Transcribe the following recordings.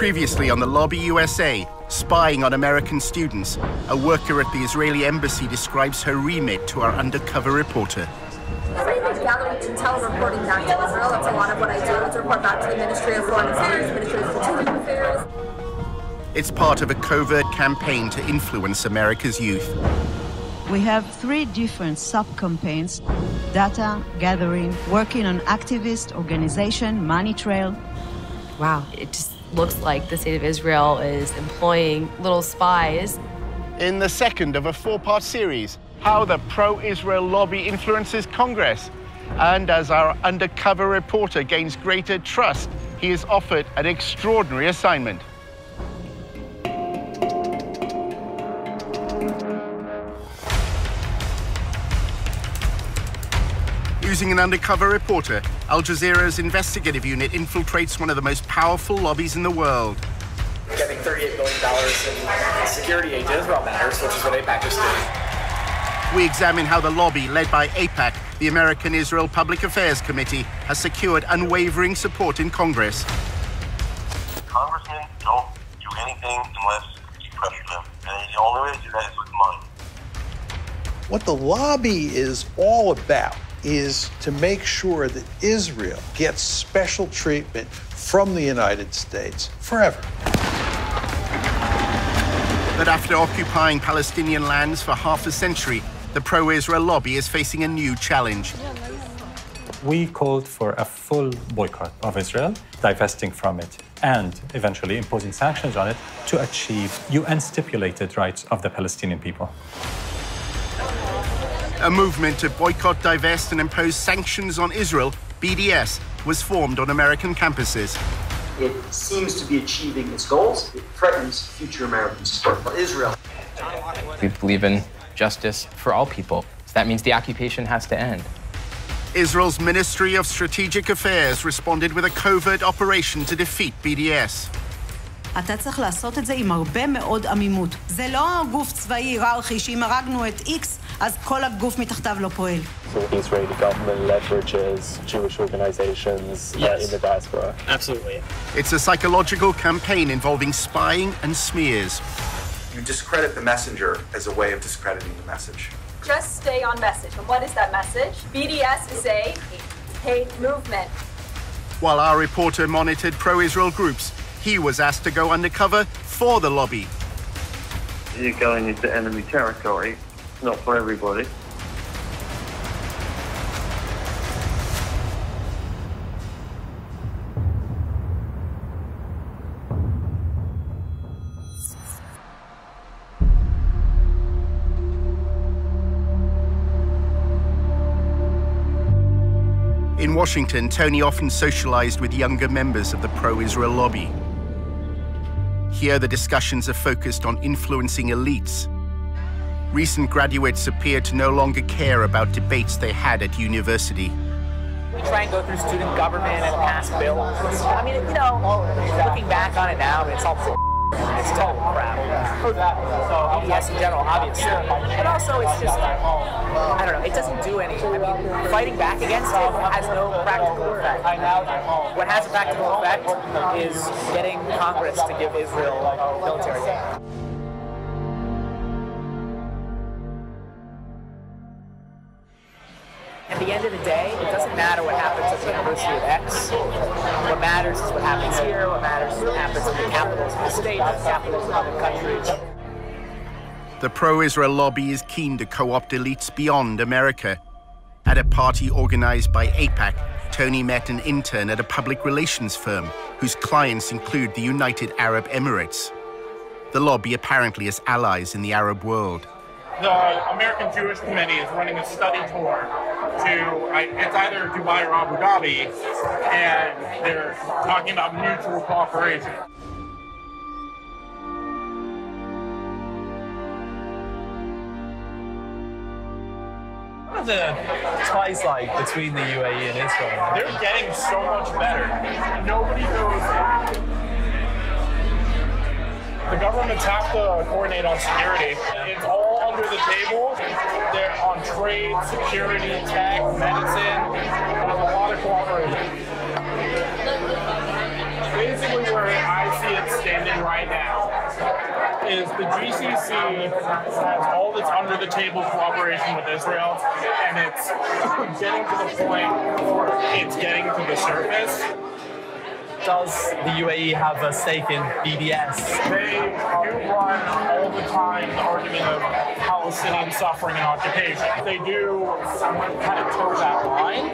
Previously on the Lobby USA, spying on American students, a worker at the Israeli embassy describes her remit to our undercover reporter. Gathering intel, reporting back to Israel. That's a lot of what I do. It's report back to the Ministry of Foreign Affairs, Ministry of Strategic Affairs. It's part of a covert campaign to influence America's youth. We have 3 different sub-campaigns: data gathering, working on activist organization, money trail. Wow, it just looks like the state of Israel is employing little spies. In the second of a 4-part series, how the pro-Israel lobby influences Congress. And as our undercover reporter gains greater trust, he is offered an extraordinary assignment. Using an undercover reporter, Al-Jazira's investigative unit infiltrates one of the most powerful lobbies in the world. Getting $38 billion in security aid to Israel matters, which is what AIPAC is doing. We examine how the lobby, led by AIPAC, the American Israel Public Affairs Committee, has secured unwavering support in Congress. Congressmen don't do anything unless you pressure them. And the only way to do that is with money. What the lobby is all about is to make sure that Israel gets special treatment from the United States forever. But after occupying Palestinian lands for half a century, the pro-Israel lobby is facing a new challenge. We called for a full boycott of Israel, divesting from it, and eventually imposing sanctions on it to achieve UN-stipulated rights of the Palestinian people. A movement to boycott, divest, and impose sanctions on Israel, BDS, was formed on American campuses. It seems to be achieving its goals. It threatens future American support for Israel. We believe in justice for all people. So that means the occupation has to end. Israel's Ministry of Strategic Affairs responded with a covert operation to defeat BDS. אתה צריך לעשות את זה עם הרבה מאוד עמימות. זה לא גוף צבאי היררכי שאם הרגנו את X, אז כל הגוף מתחתיו לא פועל. So the Israeli government leverages Jewish organizations in the diaspora. Absolutely. It's a psychological campaign involving spying and smears. You discredit the messenger as a way of discrediting the message. Just stay on message. And what is that message? BDS is a hate movement. While our reporter monitored pro-Israel groups, he was asked to go undercover for the lobby. You're going into enemy territory. It's not for everybody. In Washington, Tony often socialized with younger members of the pro-Israel lobby. Here, the discussions are focused on influencing elites. Recent graduates appear to no longer care about debates they had at university. We try and go through student government and pass bills. I mean, you know, looking back on it now, it's all it's total crap. BDS in general, obviously. But also, it's just, I don't know, it doesn't do anything. I mean, fighting back against it has no practical effect. What has a practical effect is getting Congress to give Israel military aid. At the end of the day, it doesn't matter what happens at the University of X. What matters is what happens here. What matters is what happens in the capitals of the state, the capitals of other countries. The pro-Israel lobby is keen to co-opt elites beyond America. At a party organized by AIPAC, Tony met an intern at a public relations firm whose clients include the United Arab Emirates. The lobby apparently has allies in the Arab world. The American Jewish Committee is running a study tour to, it's either Dubai or Abu Dhabi, and they're talking about mutual cooperation. What are the ties like between the UAE and Israel? They're getting so much better. Nobody knows. The governments have to coordinate on security. It's all under the table. They're on trade, security, tech, medicine. There's a lot of cooperation. Basically, where I see it's standing right now is the GCC has all this under-the-table cooperation with Israel, and it's getting to the point where it's getting to the surface. Does the UAE have a stake in BDS? They do run all the time the argument of Palestinian suffering and occupation. They do kind of toe that line,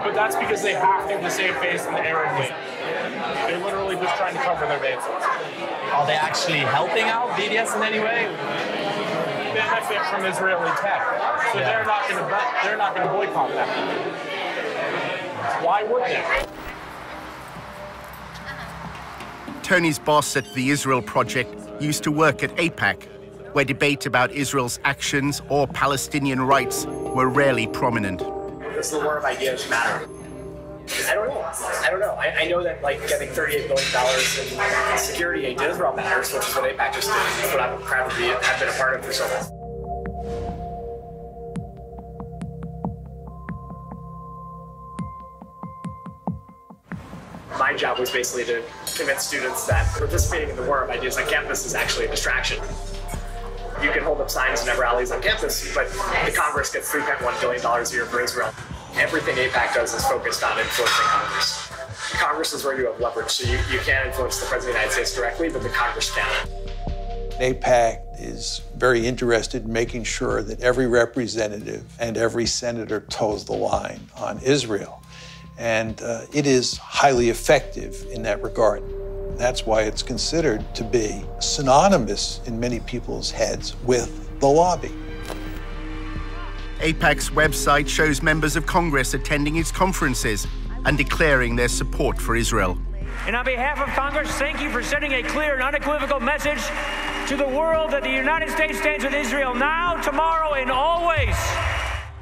but that's because they have to save face in the Arab League. They're literally just trying to cover their bases. Are they actually helping out BDS in any way? They benefit from Israeli tech, so they're not going to boycott them. Why would they? Tony's boss at the Israel Project used to work at AIPAC, where debate about Israel's actions or Palestinian rights were rarely prominent. Does the war of ideas matter? I don't know. I know that like getting $38 billion in security aid to Israel matters, which is what AIPAC just did. It's what I'm proud to have been a part of for so long. My job was basically to convince students that participating in the war of ideas on campus is actually a distraction. You can hold up signs and have rallies on campus, but the Congress gets $3.1 billion a year for Israel. Everything AIPAC does is focused on influencing Congress. Congress is where you have leverage, so you can't influence the President of the United States directly, but the Congress can. AIPAC is very interested in making sure that every representative and every senator toes the line on Israel. And it is highly effective in that regard. That's why it's considered to be synonymous in many people's heads with the lobby. AIPAC's website shows members of Congress attending its conferences and declaring their support for Israel. And on behalf of Congress, thank you for sending a clear and unequivocal message to the world that the United States stands with Israel now, tomorrow, and always.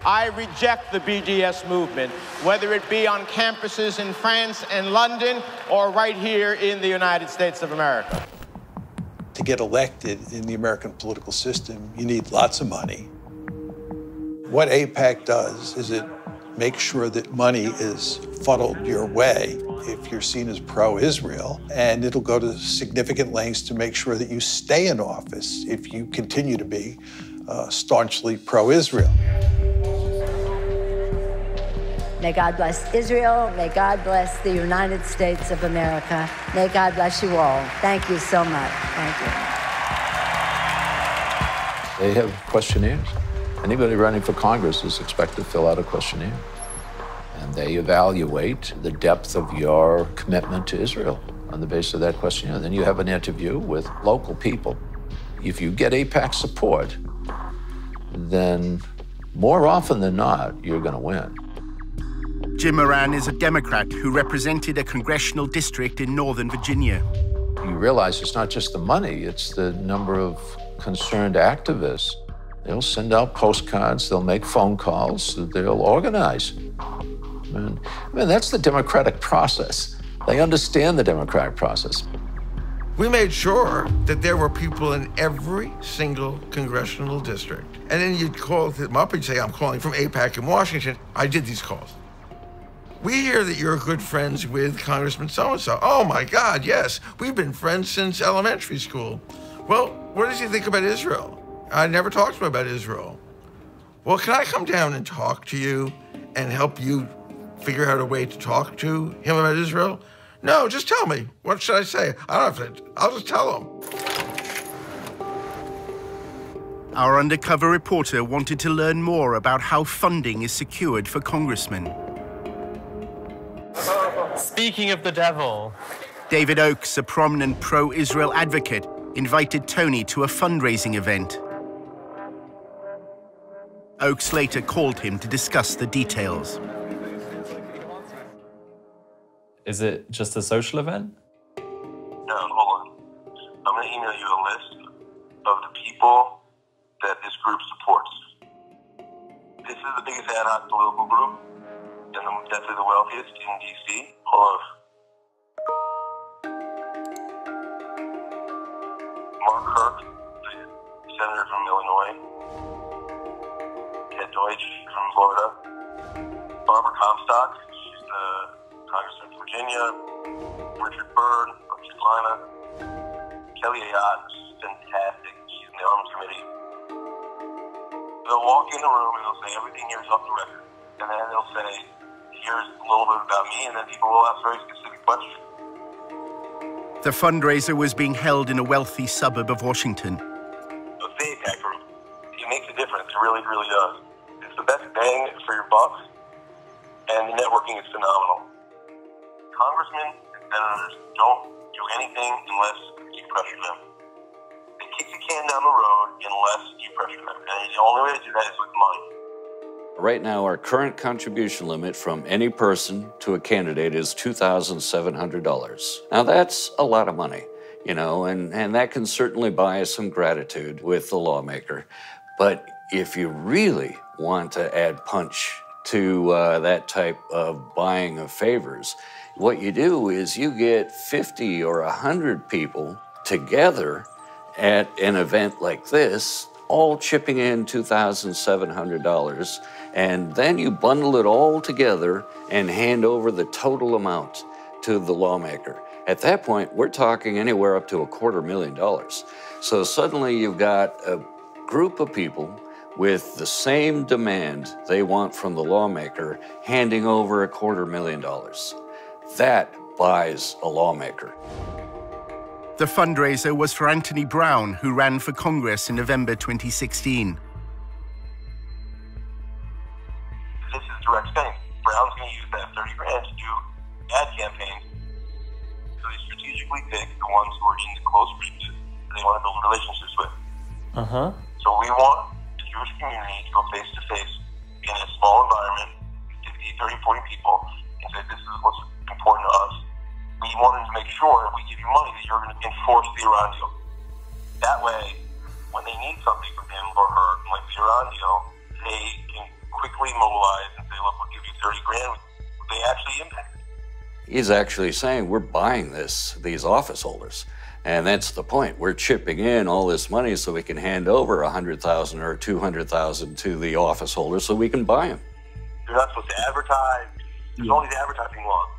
I reject the BDS movement, whether it be on campuses in France and London or right here in the United States of America. To get elected in the American political system, you need lots of money. What AIPAC does is it makes sure that money is funneled your way if you're seen as pro-Israel, and it'll go to significant lengths to make sure that you stay in office if you continue to be staunchly pro-Israel. May God bless Israel. May God bless the United States of America. May God bless you all. Thank you so much. Thank you. They have questionnaires. Anybody running for Congress is expected to fill out a questionnaire. And they evaluate the depth of your commitment to Israel on the basis of that questionnaire. Then you have an interview with local people. If you get AIPAC support, then more often than not, you're going to win. Jim Moran is a Democrat who represented a congressional district in Northern Virginia. You realize it's not just the money, it's the number of concerned activists. They'll send out postcards, they'll make phone calls, they'll organize. I mean, that's the democratic process. They understand the democratic process. We made sure that there were people in every single congressional district. And then you'd call them up and say, I'm calling from AIPAC in Washington. I did these calls. We hear that you're good friends with Congressman so-and-so. Oh my God, yes. We've been friends since elementary school. Well, what does he think about Israel? I never talked to him about Israel. Well, can I come down and talk to you and help you figure out a way to talk to him about Israel? No, just tell me. What should I say? I don't have to, I'll just tell him. Our undercover reporter wanted to learn more about how funding is secured for congressmen. Speaking of the devil. David Oakes, a prominent pro-Israel advocate, invited Tony to a fundraising event. Oakes later called him to discuss the details. Is it just a social event? No, hold on. I'm going to email you a list of the people that this group supports. This is the biggest ad hoc political group, and definitely the wealthiest in D.C. Hold on. Mark Kirk, the senator from Illinois. Ted Deutsch from Florida. Barbara Comstock, she's the congressman from Virginia. Richard Byrd, North Carolina. Kelly Ayotte is fantastic. She's in the Arms Committee. They'll walk in the room and they'll say, everything here is off the record. And then they'll say, here's a little bit about me, and then people will ask very specific questions. The fundraiser was being held in a wealthy suburb of Washington. The APAC group, it makes a difference. It really, really does. It's the best bang for your buck, and the networking is phenomenal. Congressmen and senators don't do anything unless you pressure them. They kick the can down the road unless you pressure them. And the only way to do that is with money. Right now, our current contribution limit from any person to a candidate is $2,700. Now, that's a lot of money, you know, and that can certainly buy some gratitude with the lawmaker. But if you really want to add punch to that type of buying of favors, what you do is you get 50 or 100 people together at an event like this, all chipping in $2,700, and then you bundle it all together and hand over the total amount to the lawmaker. At that point, we're talking anywhere up to $250,000. So suddenly you've got a group of people with the same demand they want from the lawmaker handing over $250,000. That buys a lawmaker. The fundraiser was for Anthony Brown, who ran for Congress in November 2016. This is direct spending. Brown's going to use that 30 grand to do ad campaigns. So they strategically pick the ones who are in the close regions that they want to build relationships with. So we want the Jewish community to go face to face in a small environment, 50, 30, 40 people, and say, this is what's important to us. We wanted to make sure if we give you money that you're going to enforce the Iran deal. That way, when they need something from him or her, like the Iran deal, they can quickly mobilize and say, look, we'll give you 30 grand. They actually impact it. He's actually saying we're buying these office holders. And that's the point. We're chipping in all this money so we can hand over $100,000 or $200,000 to the office holders so we can buy them. You're not supposed to advertise. There's all these advertising laws.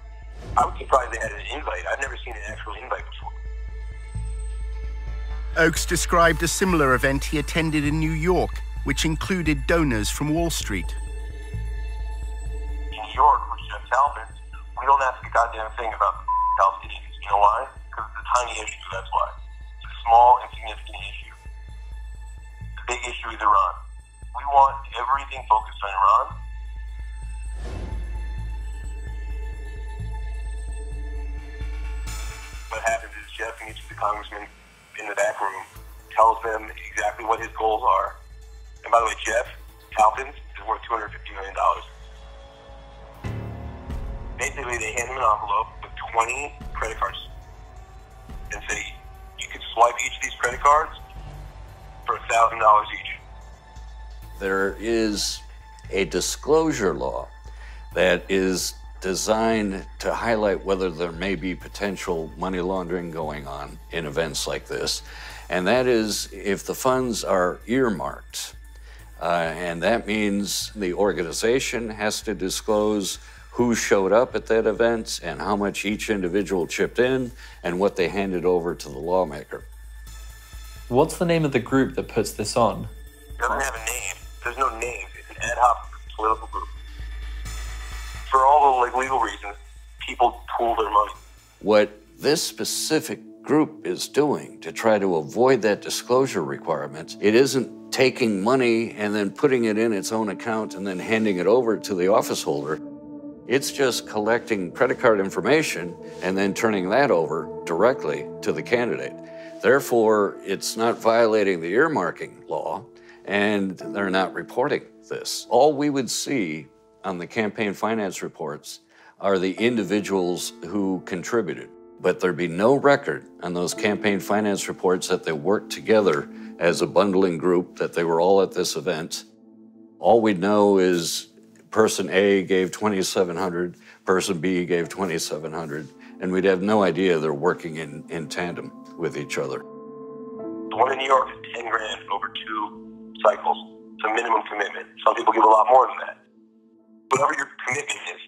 I was surprised they had an invite. I've never seen an actual invite before. Oakes described a similar event he attended in New York, which included donors from Wall Street. In New York, with Jeff Talbot, we don't ask a goddamn thing about Palestinians. You know why? Because it's a tiny issue, that's why. It's a small, insignificant issue. The big issue is Iran. We want everything focused on Iran. What happens is Jeff meets with the congressman in the back room, tells them exactly what his goals are. And by the way, Jeff Talpin is worth $250 million. Basically, they hand him an envelope with 20 credit cards and say, you could swipe each of these credit cards for $1,000 each. There is a disclosure law that is designed to highlight whether there may be potential money laundering going on in events like this. And that is if the funds are earmarked. And that means the organization has to disclose who showed up at that event and how much each individual chipped in and what they handed over to the lawmaker. What's the name of the group that puts this on? It doesn't have a name. There's no name. It's an ad hoc political group. For all the legal reasons, people pool their money. What this specific group is doing to try to avoid that disclosure requirement, it isn't taking money and then putting it in its own account and then handing it over to the office holder. It's just collecting credit card information and then turning that over directly to the candidate. Therefore, it's not violating the earmarking law, and they're not reporting this. All we would see on the campaign finance reports are the individuals who contributed. But there'd be no record on those campaign finance reports that they worked together as a bundling group, that they were all at this event. All we'd know is person A gave $2,700, person B gave $2,700, and we'd have no idea they're working in tandem with each other. The one in New York is 10 grand over 2 cycles. It's a minimum commitment. Some people give a lot more than that. Whatever your commitment is,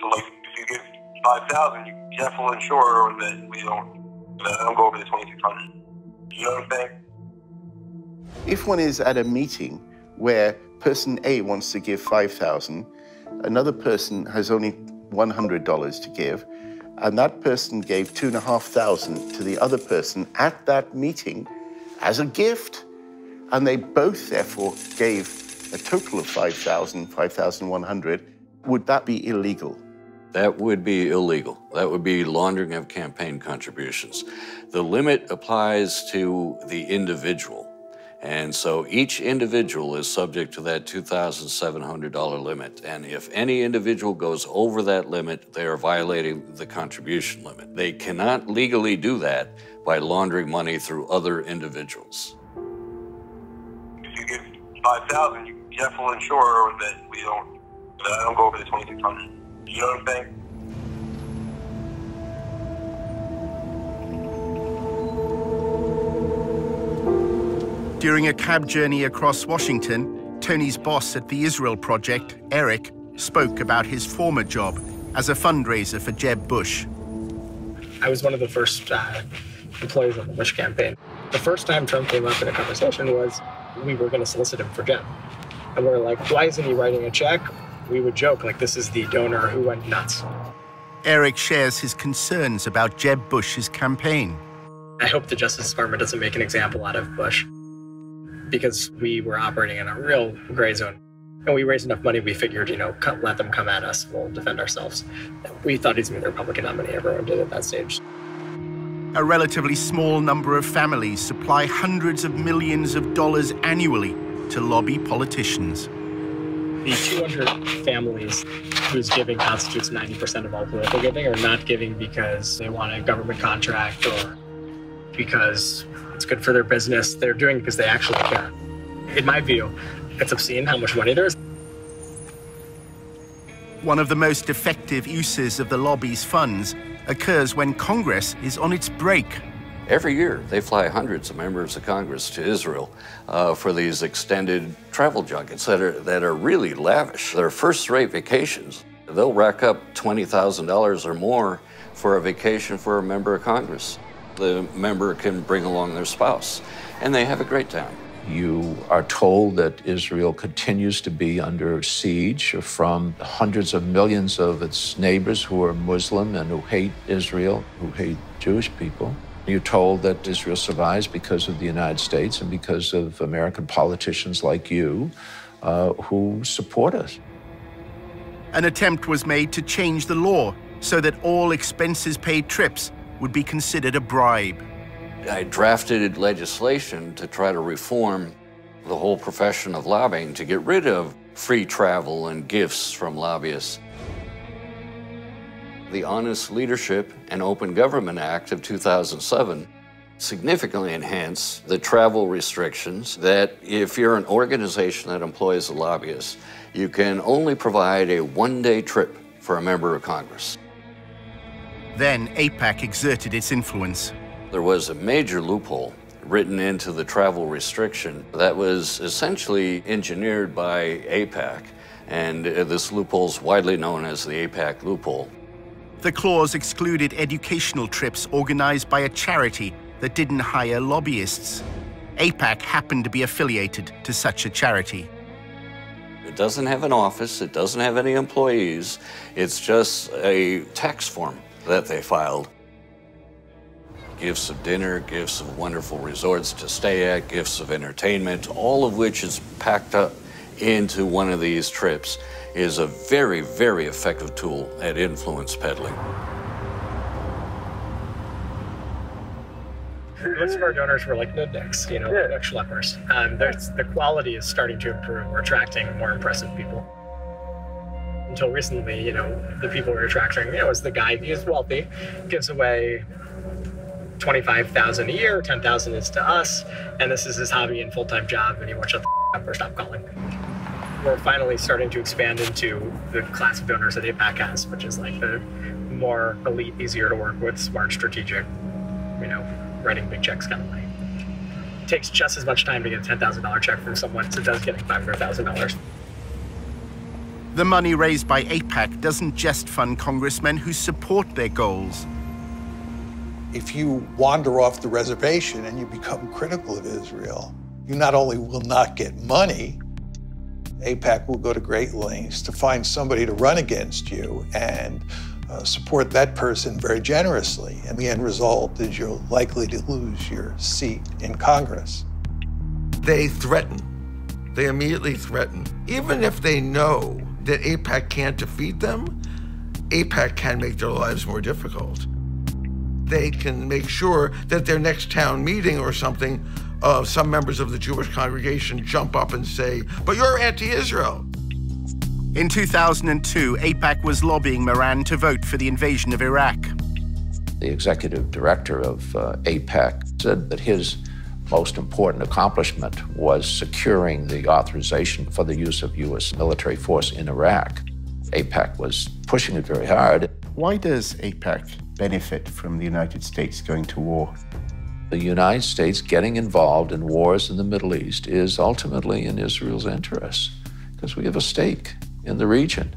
so like if you give $5,000, Jeff will ensure that I don't go over the $2,600. You know what I'm saying? If one is at a meeting where person A wants to give $5,000, another person has only $100 to give, and that person gave $2,500 to the other person at that meeting as a gift, and they both therefore gave a total of $5,000, $5,100, would that be illegal? That would be illegal. That would be laundering of campaign contributions. The limit applies to the individual. And so each individual is subject to that $2,700 limit. And if any individual goes over that limit, they are violating the contribution limit. They cannot legally do that by laundering money through other individuals. If you give $5,000, you definitely ensure that I don't go over the $2,600. You know what I'm saying? During a cab journey across Washington, Tony's boss at the Israel Project, Eric, spoke about his former job as a fundraiser for Jeb Bush. I was one of the first employees on the Bush campaign. The first time Trump came up in a conversation was we were going to solicit him for Jeb. And we're like, why isn't he writing a check? We would joke, like, this is the donor who went nuts. Eric shares his concerns about Jeb Bush's campaign. I hope the Justice Department doesn't make an example out of Bush, because we were operating in a real gray zone. And we raised enough money, we figured, let them come at us, we'll defend ourselves. We thought he's going to be the Republican nominee, everyone did at that stage. A relatively small number of families supply hundreds of millions of dollars annually to lobby politicians. The 200 families whose giving constitutes 90% of all political giving are not giving because they want a government contract or because it's good for their business. They're doing it because they actually care. In my view, it's obscene how much money there is. One of the most effective uses of the lobby's funds occurs when Congress is on its break. Every year, they fly hundreds of members of Congress to Israel for these extended travel junkets that are really lavish. They're first-rate vacations. They'll rack up $20,000 or more for a vacation for a member of Congress. The member can bring along their spouse, and they have a great time. You are told that Israel continues to be under siege from hundreds of millions of its neighbors who are Muslim and who hate Israel, who hate Jewish people. You're told that Israel survives because of the United States and because of American politicians like you who support us. An attempt was made to change the law so that all expenses-paid trips would be considered a bribe. I drafted legislation to try to reform the whole profession of lobbying to get rid of free travel and gifts from lobbyists. The Honest Leadership and Open Government Act of 2007 significantly enhanced the travel restrictions that if you're an organization that employs a lobbyist, you can only provide a one-day trip for a member of Congress. Then AIPAC exerted its influence. There was a major loophole written into the travel restriction that was essentially engineered by AIPAC, and this loophole is widely known as the AIPAC loophole. The clause excluded educational trips organized by a charity that didn't hire lobbyists. AIPAC happened to be affiliated to such a charity. It doesn't have an office, it doesn't have any employees, it's just a tax form that they filed. Gifts of dinner, gifts of wonderful resorts to stay at, gifts of entertainment, all of which is packed up into one of these trips, is a very, very effective tool at influence peddling. Most of our donors were like nudniks, like schleppers. The quality is starting to improve. We're attracting more impressive people. Until recently, the people we're attracting, was the guy who's wealthy, gives away $25,000 a year, $10,000 is to us, and this is his hobby and full-time job, and he won't shut the up or stop calling. We're finally starting to expand into the class of donors that AIPAC has, which is like the more elite, easier to work with, smart, strategic, writing big checks kind of way. It takes just as much time to get a $10,000 check from someone as it does getting $500,000. The money raised by AIPAC doesn't just fund congressmen who support their goals. If you wander off the reservation and you become critical of Israel, you not only will not get money, AIPAC will go to great lengths to find somebody to run against you and support that person very generously. And the end result is you're likely to lose your seat in Congress. They threaten. They immediately threaten. Even if they know that AIPAC can't defeat them, AIPAC can make their lives more difficult. They can make sure that their next town meeting or something, some members of the Jewish congregation jump up and say, but you're anti-Israel. In 2002, AIPAC was lobbying Moran to vote for the invasion of Iraq. The executive director of AIPAC said that his most important accomplishment was securing the authorization for the use of U.S. military force in Iraq. AIPAC was pushing it very hard. Why does AIPAC benefit from the United States going to war? The United States getting involved in wars in the Middle East is ultimately in Israel's interests, because we have a stake in the region.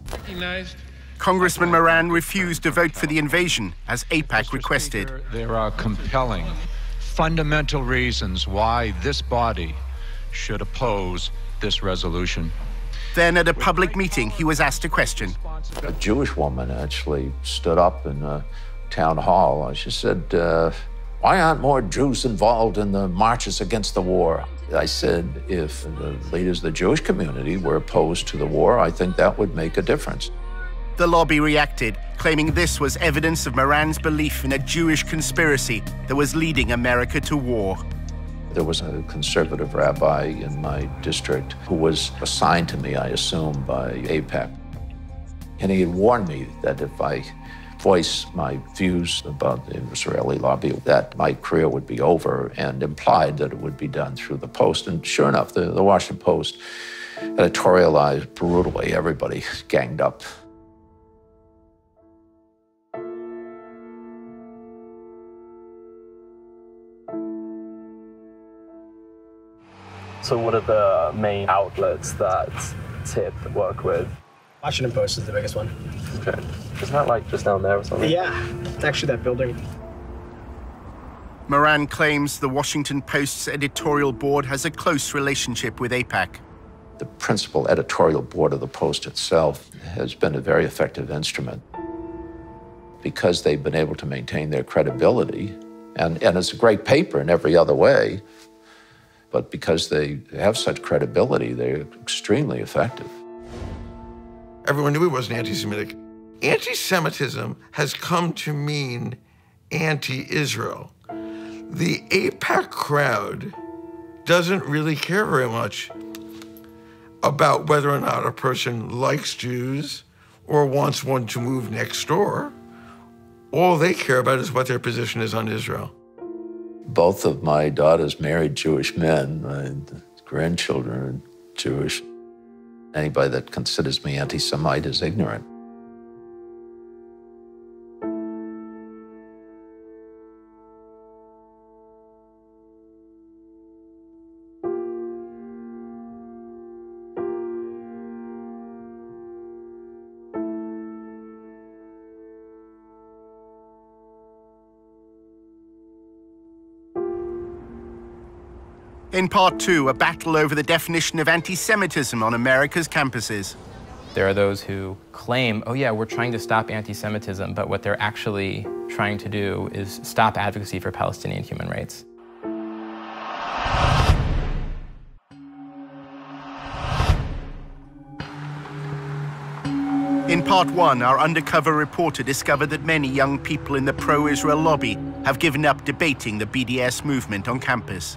Congressman Moran refused to vote for the invasion, as AIPAC requested. There are compelling, fundamental reasons why this body should oppose this resolution. Then at a public meeting, he was asked a question. A Jewish woman actually stood up in a town hall. She said, why aren't more Jews involved in the marches against the war? I said, if the leaders of the Jewish community were opposed to the war, I think that would make a difference. The lobby reacted, claiming this was evidence of Moran's belief in a Jewish conspiracy that was leading America to war. There was a conservative rabbi in my district who was assigned to me, I assume, by AIPAC. And he had warned me that if I voice my views about the Israeli lobby, that my career would be over, and implied that it would be done through the Post. And sure enough, the Washington Post editorialized brutally. Everybody ganged up. So what are the main outlets that TIP work with? Washington Post is the biggest one. Okay. Isn't that like just down there or something? Yeah, it's actually that building. Moran claims the Washington Post's editorial board has a close relationship with AIPAC. The principal editorial board of the Post itself has been a very effective instrument because they've been able to maintain their credibility. And it's a great paper in every other way, but because they have such credibility, they're extremely effective. Everyone knew he wasn't anti-Semitic. Anti-Semitism has come to mean anti-Israel. The AIPAC crowd doesn't really care very much about whether or not a person likes Jews or wants one to move next door. All they care about is what their position is on Israel. Both of my daughters married Jewish men. My grandchildren are Jewish. Anybody that considers me anti-Semite is ignorant. In part two, a battle over the definition of anti-Semitism on America's campuses. There are those who claim, oh yeah, we're trying to stop anti-Semitism, but what they're actually trying to do is stop advocacy for Palestinian human rights. In part one, our undercover reporter discovered that many young people in the pro-Israel lobby have given up debating the BDS movement on campus.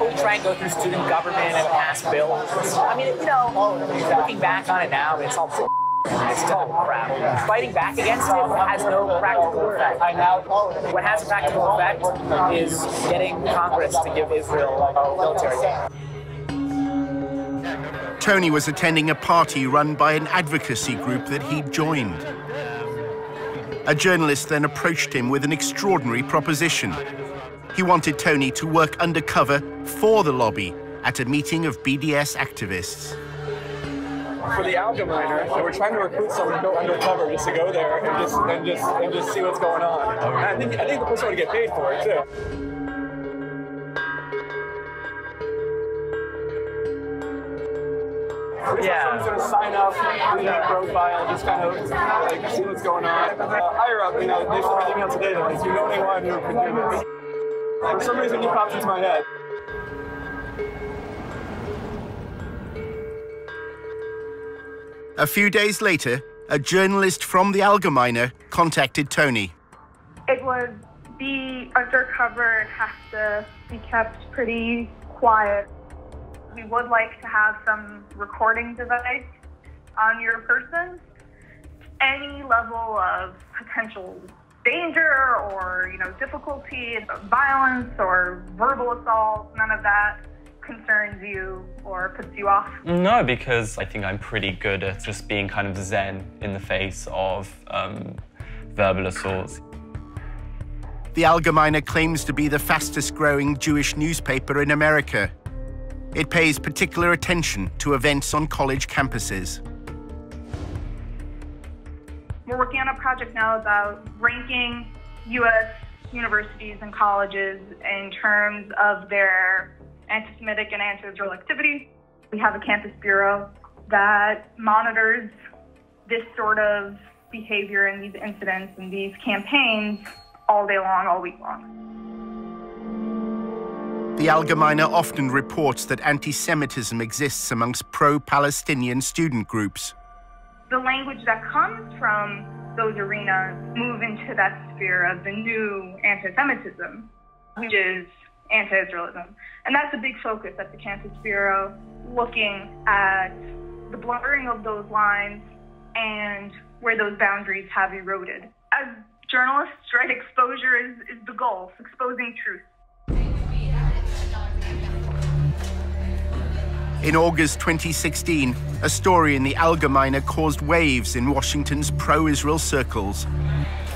We try and go through student government and pass bills. I mean, you know, looking back on it now, it's all it's total crap. Fighting back against it has no practical effect. What has a practical effect is getting Congress to give Israel military aid. Tony was attending a party run by an advocacy group that he'd joined. A journalist then approached him with an extraordinary proposition. He wanted Tony to work undercover for the lobby at a meeting of BDS activists. for the Allgemeiner, and we're trying to recruit someone to go undercover just to go there and just see what's going on. And I think the person would get paid for it too. Someone's going to sign up, do that profile, just kind of like see what's going on. Higher up, they sent an email today that like, you know anyone who can do this. For some reason, he popped into my head. A few days later, a journalist from the Allgemeiner contacted Tony. It would be undercover and has to be kept pretty quiet. We would like to have some recording device on your person. Any level of potential danger or, difficulty, violence or verbal assault, none of that concerns you or puts you off? No, because I think I'm pretty good at just being kind of zen in the face of verbal assaults. The Allgemeiner claims to be the fastest growing Jewish newspaper in America. It pays particular attention to events on college campuses. We're working on a project now about ranking U.S. universities and colleges in terms of their anti-Semitic and anti-Israel activity. We have a campus bureau that monitors this sort of behavior and these incidents and these campaigns all day long, all week long. The Allgemeiner often reports that anti-Semitism exists amongst pro-Palestinian student groups. The language that comes from those arenas move into that sphere of the new anti-Semitism, which is anti-Israelism. And that's a big focus at the Campus Bureau, looking at the blurring of those lines and where those boundaries have eroded. As journalists, right, exposure is the goal, exposing truth. In August 2016, a story in the Allgemeiner caused waves in Washington's pro-Israel circles.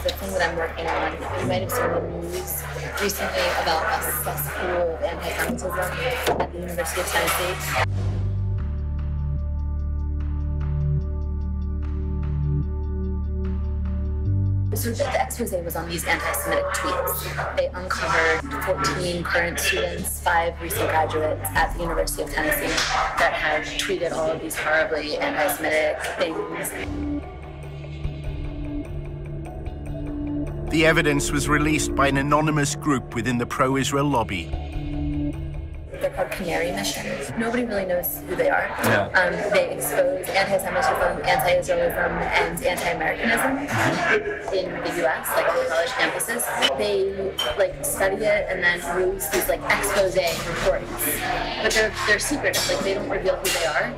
The thing that I'm working on, you might have seen the news recently about a cesspool of anti-Semitism at the University of Tennessee. So the expose was on these anti-Semitic tweets. They uncovered 14 current students, 5 recent graduates at the University of Tennessee that had tweeted all of these horribly anti-Semitic things. The evidence was released by an anonymous group within the pro-Israel lobby. They're called Canary missions. Nobody really knows who they are. Yeah. They expose anti-Semitism, anti-Israelism, and anti-Americanism in the U.S., like on college campuses. They study it and then release these expose reports, but they're secretive. They don't reveal who they are.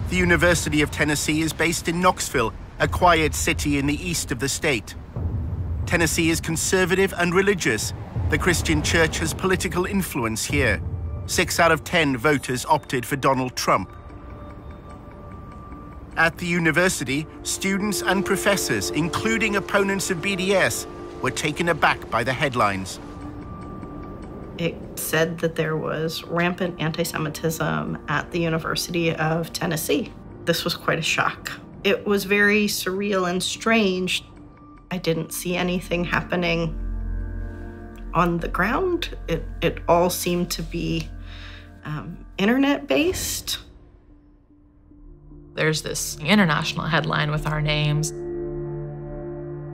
The University of Tennessee is based in Knoxville, a quiet city in the east of the state. Tennessee is conservative and religious. The Christian church has political influence here. 6 out of 10 voters opted for Donald Trump. At the university, students and professors, including opponents of BDS, were taken aback by the headlines. It said that there was rampant anti-Semitism at the University of Tennessee. This was quite a shock. It was very surreal and strange. I didn't see anything happening on the ground. It all seemed to be internet-based. There's this international headline with our names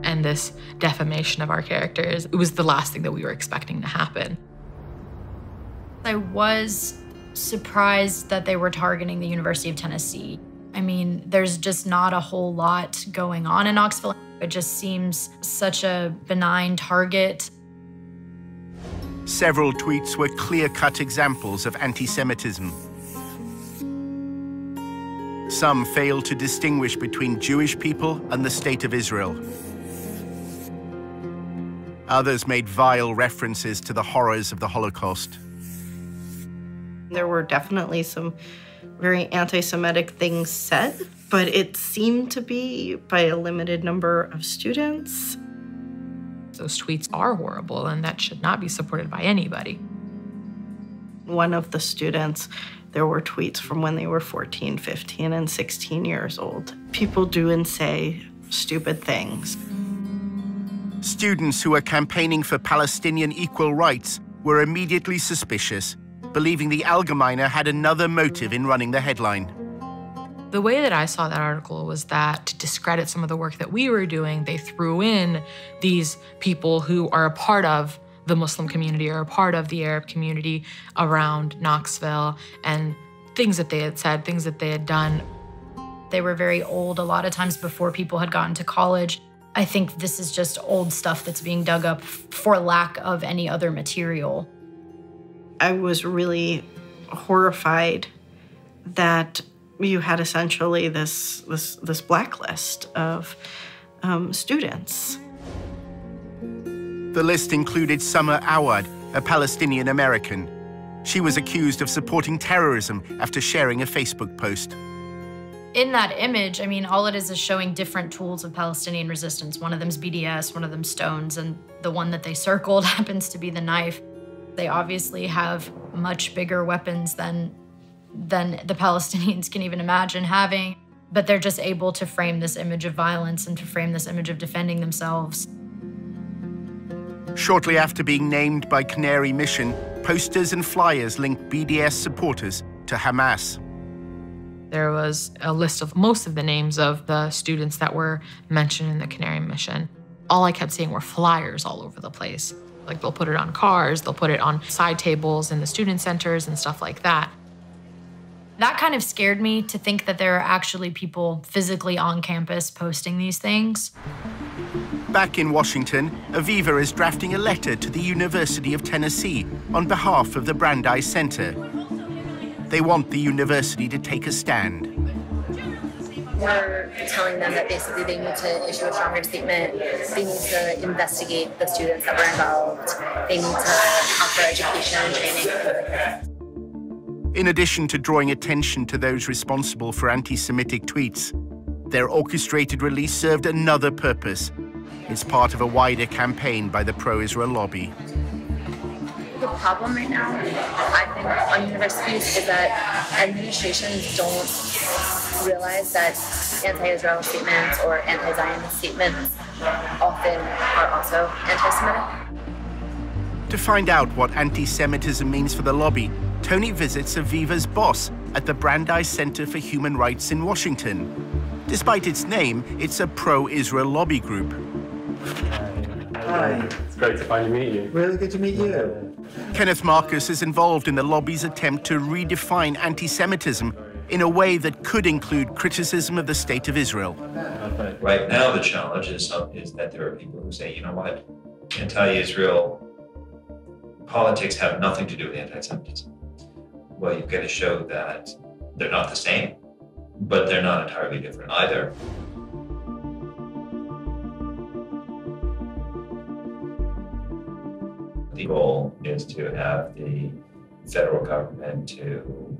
and this defamation of our characters. It was the last thing that we were expecting to happen. I was surprised that they were targeting the University of Tennessee. I mean, there's just not a whole lot going on in Knoxville. It just seems such a benign target. Several tweets were clear-cut examples of anti-Semitism. Some failed to distinguish between Jewish people and the State of Israel. Others made vile references to the horrors of the Holocaust. There were definitely some very anti-Semitic things said, but it seemed to be by a limited number of students. Those tweets are horrible, and that should not be supported by anybody. One of the students, there were tweets from when they were 14, 15, and 16 years old. People do and say stupid things. Students who were campaigning for Palestinian equal rights were immediately suspicious, believing the Allgemeine had another motive in running the headline. The way that I saw that article was that to discredit some of the work that we were doing, they threw in these people who are a part of the Muslim community or a part of the Arab community around Knoxville, and things that they had said, things that they had done. They were very old, a lot of times before people had gotten to college. I think this is just old stuff that's being dug up for lack of any other material. I was really horrified that you had essentially this blacklist of students. The list included Summer Awad, a Palestinian American. She was accused of supporting terrorism after sharing a Facebook post. In that image, I mean, all it is showing different tools of Palestinian resistance. One of them's BDS, one of them's stones, and the one that they circled happens to be the knife. They obviously have much bigger weapons than the Palestinians can even imagine having, but they're just able to frame this image of violence and to frame this image of defending themselves. Shortly after being named by Canary Mission, posters and flyers linked BDS supporters to Hamas. There was a list of most of the names of the students that were mentioned in the Canary Mission. All I kept seeing were flyers all over the place. Like, they'll put it on cars, they'll put it on side tables in the student centers and stuff like that. That kind of scared me, to think that there are actually people physically on campus posting these things. Back in Washington, Aviva is drafting a letter to the University of Tennessee on behalf of the Brandeis Center. They want the university to take a stand. We're telling them that basically they need to issue a stronger statement. They need to investigate the students that were involved. They need to offer education and training. In addition to drawing attention to those responsible for anti-Semitic tweets, their orchestrated release served another purpose. It's part of a wider campaign by the pro-Israel lobby. The problem right now, I think, on universities is that administrations don't realize that anti-Israel statements or anti-Zionist statements often are also anti-Semitic. To find out what anti-Semitism means for the lobby, Tony visits Aviva's boss at the Brandeis Center for Human Rights in Washington. Despite its name, it's a pro-Israel lobby group. Hi. It's great to finally meet you. Really good to meet you. Kenneth Marcus is involved in the lobby's attempt to redefine anti-Semitism in a way that could include criticism of the state of Israel. Right now, the challenge is that there are people who say, you know what, anti-Israel politics have nothing to do with anti-Semitism. Well, you've got to show that they're not the same, but they're not entirely different either. The goal is to have the federal government to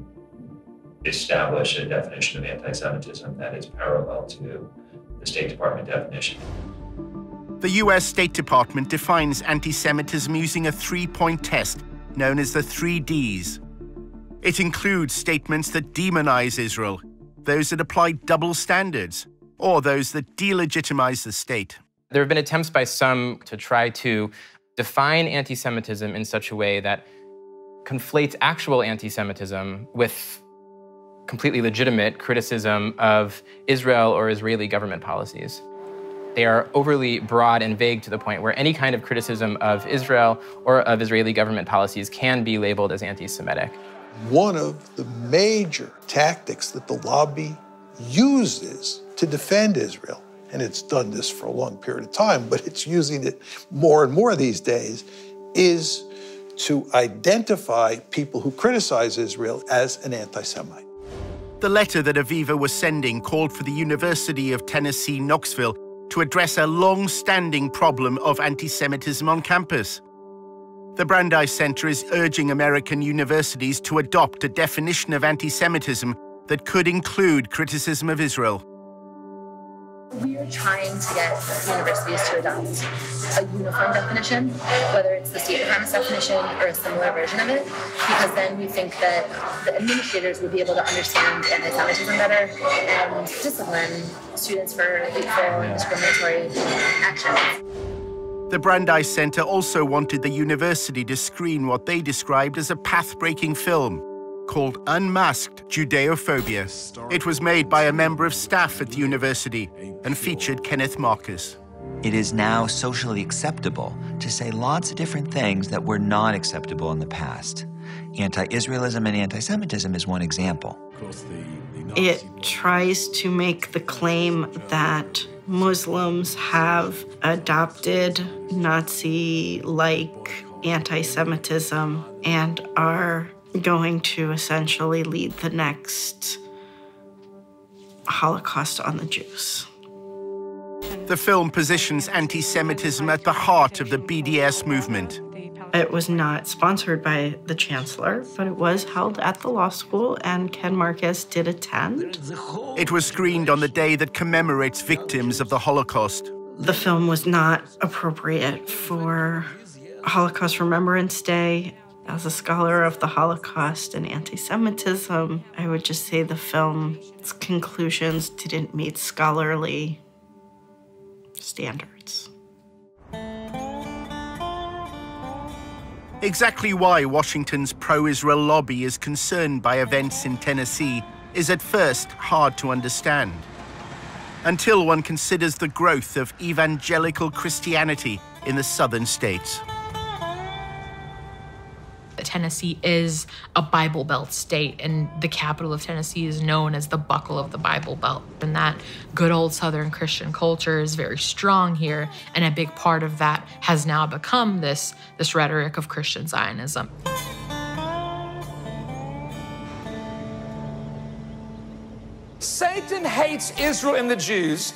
establish a definition of anti-Semitism that is parallel to the State Department definition. The US State Department defines anti-Semitism using a three-point test known as the 3 Ds. It includes statements that demonize Israel, those that apply double standards, or those that delegitimize the state. There have been attempts by some to try to define anti-Semitism in such a way that conflates actual anti-Semitism with completely legitimate criticism of Israel or Israeli government policies. They are overly broad and vague to the point where any kind of criticism of Israel or of Israeli government policies can be labeled as anti-Semitic. One of the major tactics that the lobby uses to defend Israel, and it's done this for a long period of time, but it's using it more and more these days, is to identify people who criticize Israel as an anti-Semite. The letter that Aviva was sending called for the University of Tennessee, Knoxville to address a long-standing problem of anti-Semitism on campus. The Brandeis Center is urging American universities to adopt a definition of anti-Semitism that could include criticism of Israel. We are trying to get universities to adopt a uniform definition, whether it's the state department's definition or a similar version of it, because then we think that the administrators would be able to understand anti-Semitism better and discipline students for hateful and discriminatory actions. The Brandeis Center also wanted the university to screen what they described as a path-breaking film called Unmasked Judeophobia. It was made by a member of staff at the university and featured Kenneth Marcus. It is now socially acceptable to say lots of different things that were not acceptable in the past. Anti-Israelism and anti-Semitism is one example. It tries to make the claim that Muslims have adopted Nazi-like anti-Semitism and are going to essentially lead the next Holocaust on the Jews. The film positions anti-Semitism at the heart of the BDS movement. It was not sponsored by the chancellor, but it was held at the law school, and Ken Marcus did attend. It was screened on the day that commemorates victims of the Holocaust. The film was not appropriate for Holocaust Remembrance Day. As a scholar of the Holocaust and anti-Semitism, I would just say the film's conclusions didn't meet scholarly standards. Exactly why Washington's pro-Israel lobby is concerned by events in Tennessee is at first hard to understand, until one considers the growth of evangelical Christianity in the southern states. Tennessee is a Bible Belt state, and the capital of Tennessee is known as the buckle of the Bible Belt. And that good old Southern Christian culture is very strong here, and a big part of that has now become this rhetoric of Christian Zionism. Satan hates Israel and the Jews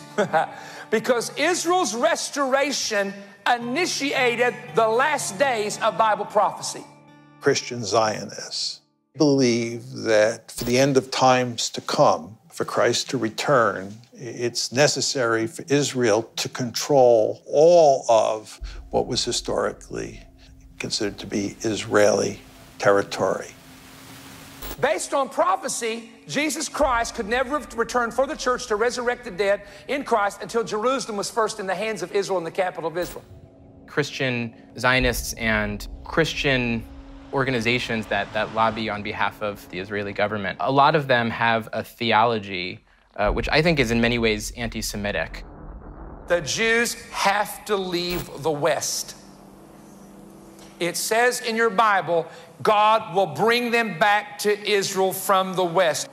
because Israel's restoration initiated the last days of Bible prophecy. Christian Zionists believe that for the end of times to come, for Christ to return, it's necessary for Israel to control all of what was historically considered to be Israeli territory. Based on prophecy, Jesus Christ could never have returned for the church to resurrect the dead in Christ until Jerusalem was first in the hands of Israel and the capital of Israel. Christian Zionists and Christian organizations that lobby on behalf of the Israeli government, a lot of them have a theology which I think is in many ways anti-Semitic. The Jews have to leave the West. It says in your Bible, God will bring them back to Israel from the West.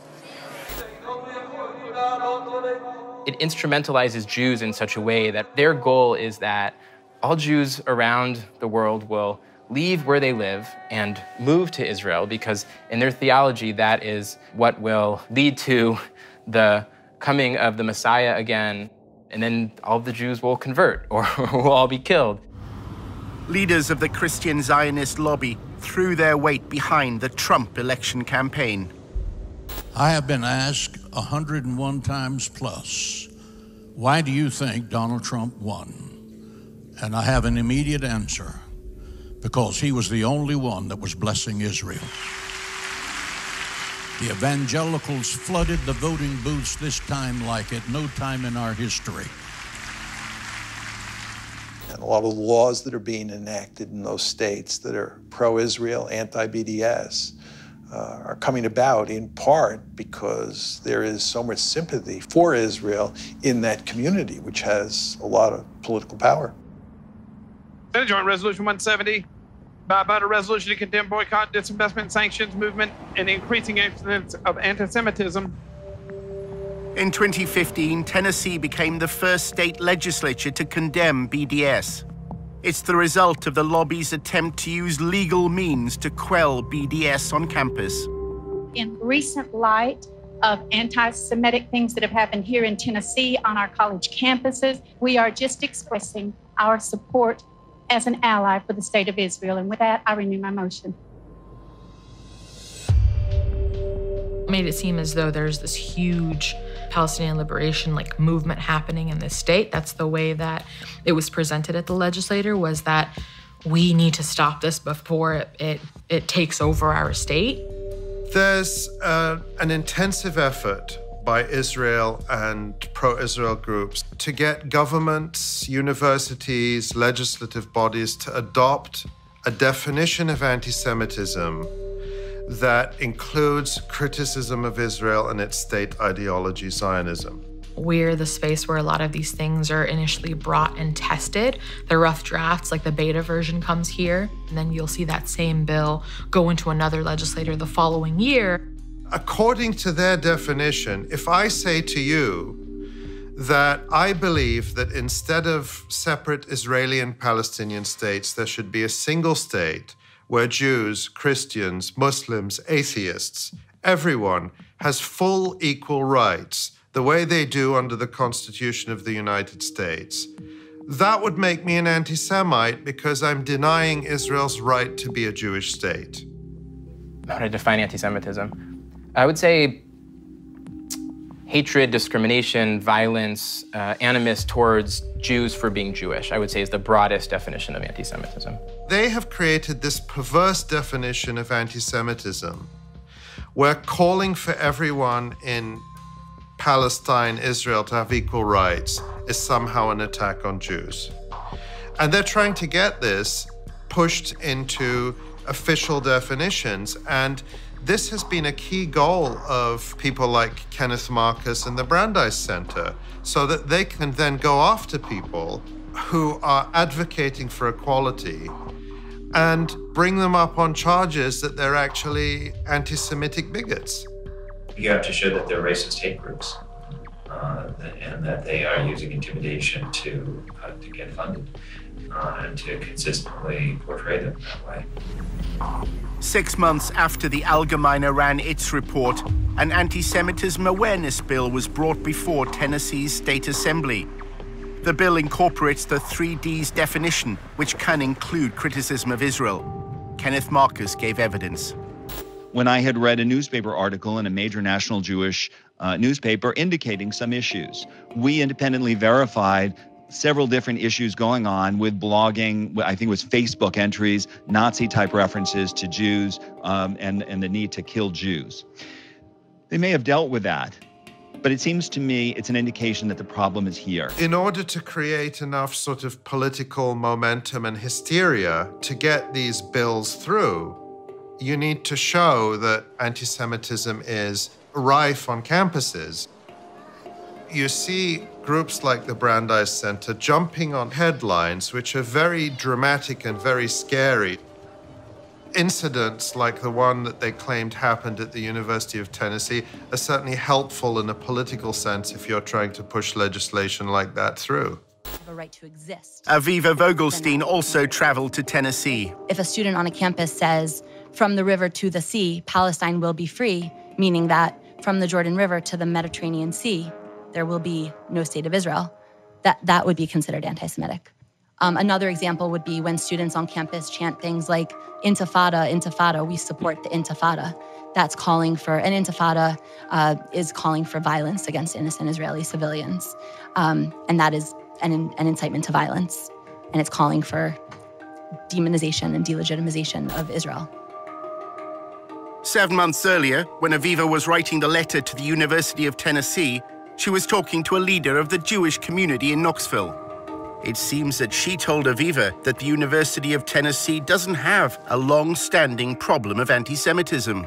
It instrumentalizes Jews in such a way that their goal is that all Jews around the world will leave where they live and move to Israel, because in their theology, that is what will lead to the coming of the Messiah again, and then all of the Jews will convert or will all be killed. Leaders of the Christian Zionist lobby threw their weight behind the Trump election campaign. I have been asked 101 times plus, why do you think Donald Trump won? And I have an immediate answer. Because he was the only one that was blessing Israel. The evangelicals flooded the voting booths this time like at no time in our history. And a lot of the laws that are being enacted in those states that are pro-Israel, anti-BDS, are coming about in part because there is so much sympathy for Israel in that community, which has a lot of political power. Senate Joint Resolution 170, bipartisan resolution to condemn boycott, disinvestment, sanctions movement, and increasing incidents of anti-Semitism. In 2015, Tennessee became the first state legislature to condemn BDS. It's the result of the lobby's attempt to use legal means to quell BDS on campus. In recent light of anti-Semitic things that have happened here in Tennessee on our college campuses, we are just expressing our support as an ally for the state of Israel. And with that, I renew my motion. made it seem as though there's this huge Palestinian liberation movement happening in this state. That's the way that it was presented at the legislature, was that we need to stop this before it takes over our state. There's an intensive effort by Israel and pro-Israel groups to get governments, universities, legislative bodies to adopt a definition of anti-Semitism that includes criticism of Israel and its state ideology, Zionism. We're the space where a lot of these things are initially brought and tested. The rough drafts, the beta version, comes here, and then you'll see that same bill go into another legislature the following year. According to their definition, if I say to you that I believe that instead of separate Israeli and Palestinian states, there should be a single state where Jews, Christians, Muslims, atheists, everyone has full equal rights, the way they do under the Constitution of the United States, that would make me an anti-Semite because I'm denying Israel's right to be a Jewish state. How to define anti-Semitism? I would say hatred, discrimination, violence, animus towards Jews for being Jewish, I would say is the broadest definition of anti-Semitism. They have created this perverse definition of anti-Semitism where calling for everyone in Palestine, Israel to have equal rights is somehow an attack on Jews. And they're trying to get this pushed into official definitions. And this has been a key goal of people like Kenneth Marcus and the Brandeis Center, so that they can then go after people who are advocating for equality and bring them up on charges that they're actually anti-Semitic bigots. You have to show that they're racist hate groups and that they are using intimidation to get funded and to consistently portray them that way. 6 months after the Allgemeine ran its report, an anti-Semitism awareness bill was brought before Tennessee's State Assembly. The bill incorporates the 3Ds definition, which can include criticism of Israel. Kenneth Marcus gave evidence. When I had read a newspaper article in a major national Jewish newspaper indicating some issues, we independently verified several different issues going on with blogging, I think it was Facebook entries, Nazi-type references to Jews, and the need to kill Jews. They may have dealt with that, but it seems to me it's an indication that the problem is here. In order to create enough sort of political momentum and hysteria to get these bills through, you need to show that anti-Semitism is rife on campuses. You see groups like the Brandeis Center jumping on headlines which are very dramatic and very scary. Incidents like the one that they claimed happened at the University of Tennessee are certainly helpful in a political sense if you're trying to push legislation like that through. A right to exist. Aviva Vogelstein also traveled to Tennessee. If a student on a campus says, from the river to the sea, Palestine will be free, meaning that from the Jordan River to the Mediterranean Sea, there will be no state of Israel, that would be considered anti-Semitic. Another example would be when students on campus chant things like, Intifada, Intifada, we support the Intifada. That's calling for, an Intifada is calling for violence against innocent Israeli civilians. And that is an incitement to violence. And it's calling for demonization and delegitimization of Israel. 7 months earlier, when Aviva was writing the letter to the University of Tennessee, she was talking to a leader of the Jewish community in Knoxville. It seems that she told Aviva that the University of Tennessee doesn't have a long-standing problem of anti-Semitism.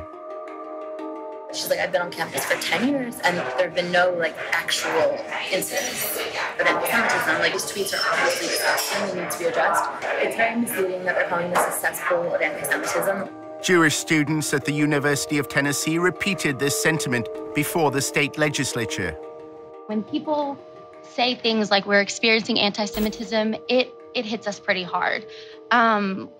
She's like, I've been on campus for 10 years and there have been no actual incidents of anti-Semitism. These tweets are obviously disgusting and need to be addressed. It's very misleading that they're calling this a cesspool of anti-Semitism. Jewish students at the University of Tennessee repeated this sentiment before the state legislature. When people say things like we're experiencing anti-Semitism, it hits us pretty hard.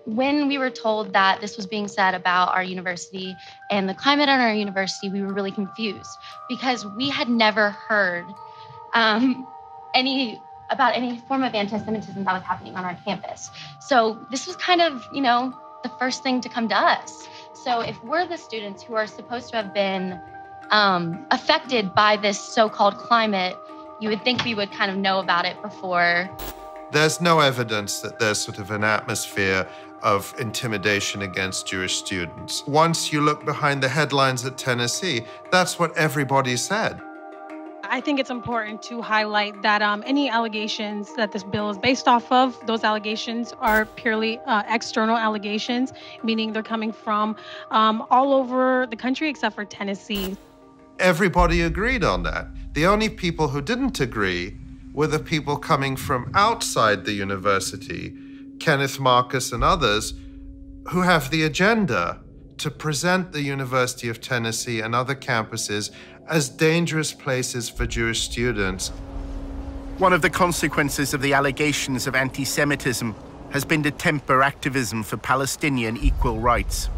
When we were told that this was being said about our university and the climate at our university, we were really confused because we had never heard about any form of anti-Semitism that was happening on our campus. So this was kind of, the first thing to come to us. So if we're the students who are supposed to have been affected by this so-called climate, you would think we would kind of know about it before. There's no evidence that there's sort of an atmosphere of intimidation against Jewish students. Once you look behind the headlines at Tennessee, that's what everybody said. I think it's important to highlight that any allegations that this bill is based off of, those allegations are purely external allegations, meaning they're coming from all over the country except for Tennessee. Everybody agreed on that. The only people who didn't agree were the people coming from outside the university, Kenneth Marcus and others, who have the agenda to present the University of Tennessee and other campuses as dangerous places for Jewish students. One of the consequences of the allegations of anti-Semitism has been to temper activism for Palestinian equal rights.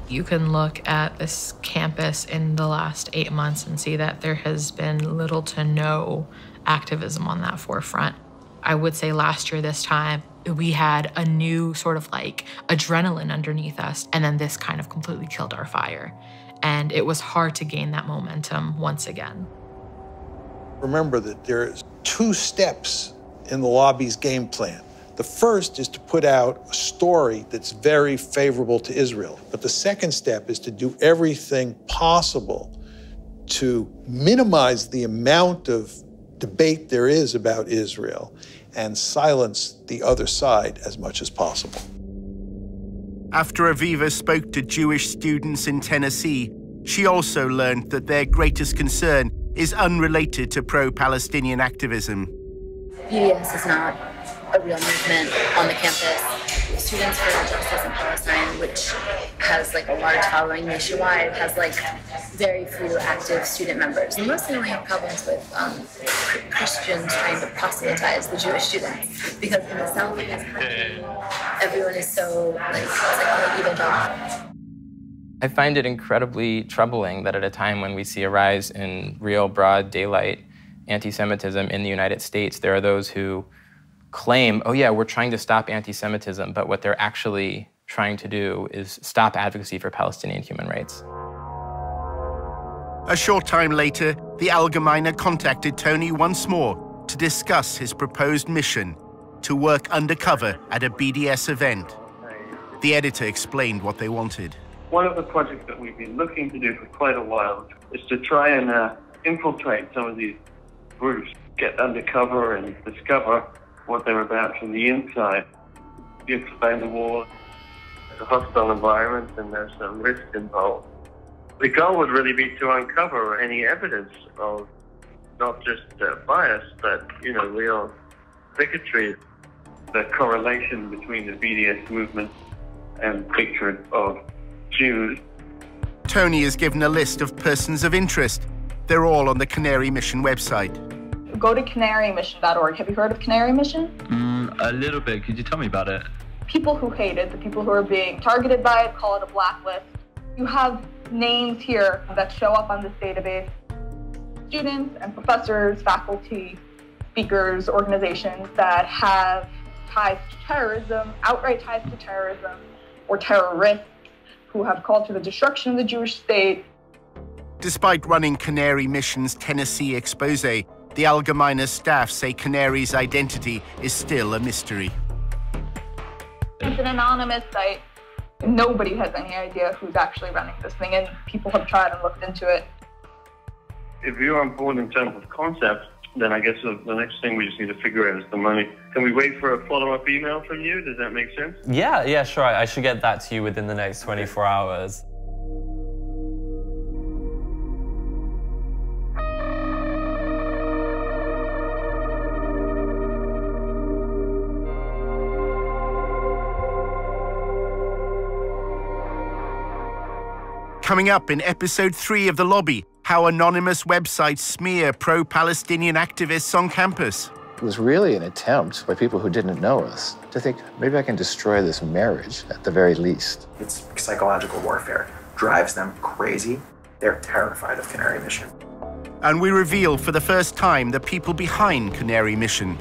You can look at this campus in the last 8 months and see that there has been little to no activism on that forefront. I would say last year this time, we had a new sort of like adrenaline underneath us, and then this kind of completely killed our fire. And it was hard to gain that momentum once again. Remember that there's 2 steps in the lobby's game plan. The first is to put out a story that's very favorable to Israel. But the second step is to do everything possible to minimize the amount of debate there is about Israel and silence the other side as much as possible. After Aviva spoke to Jewish students in Tennessee, she also learned that their greatest concern is unrelated to pro-Palestinian activism. BDS is not a real movement on the campus. Students for Justice in Palestine, which has like a large following nationwide, has like very few active student members. We mostly only have problems with Christians trying to proselytize the Jewish students, because in the South it is happening. Everyone is so like, it's like evangelical. I find it incredibly troubling that at a time when we see a rise in real broad daylight anti-Semitism in the United States, there are those who claim, oh yeah, we're trying to stop anti-Semitism, but what they're actually trying to do is stop advocacy for Palestinian human rights. A short time later, the Allgemeine contacted Tony once more to discuss his proposed mission to work undercover at a BDS event. The editor explained what they wanted. One of the projects that we've been looking to do for quite a while is to try and infiltrate some of these groups, get undercover and discover what they're about from the inside. You explain the war, it's a hostile environment, and there's some risk involved. The goal would really be to uncover any evidence of not just bias, but, you know, real bigotry. The correlation between the BDS movement and picture of Jews. Tony is given a list of persons of interest. They're all on the Canary Mission website. Go to canarymission.org. Have you heard of Canary Mission? A little bit. Could you tell me about it? People who hate it, the people who are being targeted by it, call it a blacklist. You have names here that show up on this database. Students and professors, faculty, speakers, organizations that have ties to terrorism, outright ties to terrorism, or terrorists who have called for the destruction of the Jewish state. Despite running Canary Mission's Tennessee expose, the Allgemeine staff say Canary's identity is still a mystery. It's an anonymous site. Nobody has any idea who's actually running this thing, and people have tried and looked into it. If you're on board in terms of concept, then I guess the next thing we just need to figure out is the money. Can we wait for a follow-up email from you? Does that make sense? Yeah, sure. I should get that to you within the next 24 hours. Coming up in episode 3 of The Lobby, how anonymous websites smear pro-Palestinian activists on campus. It was really an attempt by people who didn't know us to think, maybe I can destroy this marriage at the very least. It's psychological warfare. Drives them crazy. They're terrified of Canary Mission. And we reveal for the first time the people behind Canary Mission.